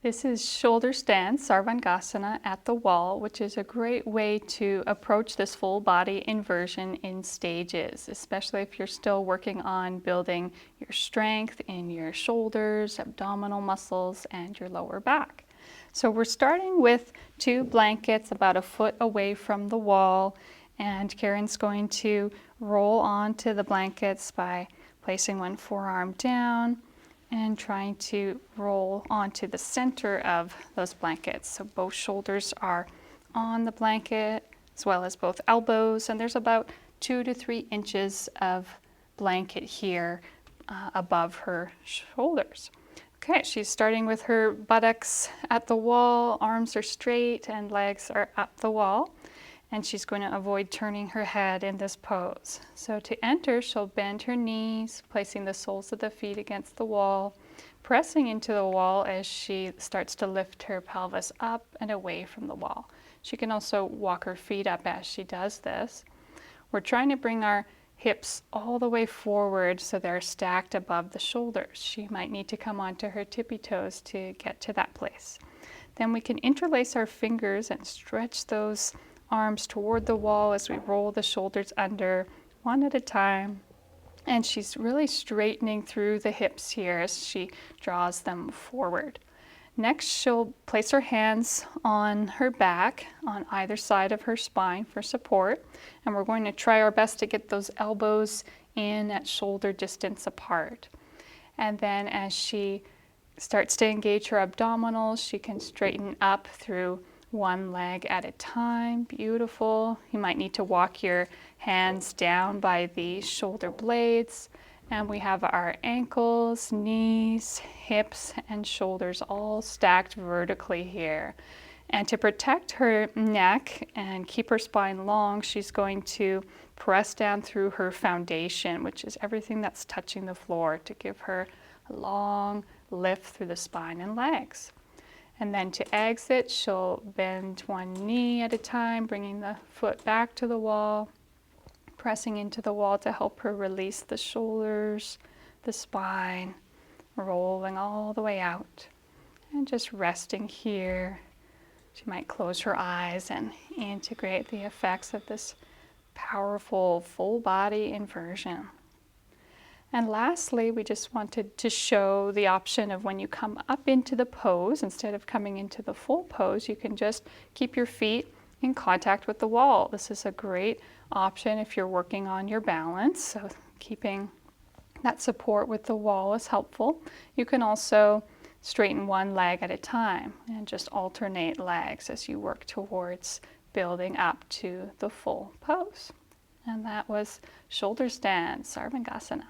This is shoulder stand, Sarvangasana, at the wall, which is a great way to approach this full body inversion in stages, especially if you're still working on building your strength in your shoulders, abdominal muscles, and your lower back. So we're starting with 2 blankets about a foot away from the wall, and Karen's going to roll onto the blankets by placing one forearm down and trying to roll onto the center of those blankets. So both shoulders are on the blanket, as well as both elbows, and there's about 2 to 3 inches of blanket here above her shoulders. Okay, she's starting with her buttocks at the wall, arms are straight and legs are up the wall. And she's going to avoid turning her head in this pose. So to enter, she'll bend her knees, placing the soles of the feet against the wall, pressing into the wall as she starts to lift her pelvis up and away from the wall. She can also walk her feet up as she does this. We're trying to bring our hips all the way forward so they're stacked above the shoulders. She might need to come onto her tippy toes to get to that place. Then we can interlace our fingers and stretch those arms toward the wall as we roll the shoulders under one at a time. And she's really straightening through the hips here as she draws them forward. Next, she'll place her hands on her back on either side of her spine for support. And we're going to try our best to get those elbows in at shoulder distance apart. And then as she starts to engage her abdominals, she can straighten up through one leg at a time. Beautiful. You might need to walk your hands down by the shoulder blades. And we have our ankles, knees, hips, and shoulders all stacked vertically here. And to protect her neck and keep her spine long, she's going to press down through her foundation, which is everything that's touching the floor, to give her a long lift through the spine and legs. And then to exit, she'll bend one knee at a time, bringing the foot back to the wall, pressing into the wall to help her release the shoulders, the spine, rolling all the way out. And just resting here. She might close her eyes and integrate the effects of this powerful full body inversion. And lastly, we just wanted to show the option of when you come up into the pose, instead of coming into the full pose, you can just keep your feet in contact with the wall. This is a great option if you're working on your balance, so keeping that support with the wall is helpful. You can also straighten one leg at a time and just alternate legs as you work towards building up to the full pose. And that was shoulder stand, Sarvangasana.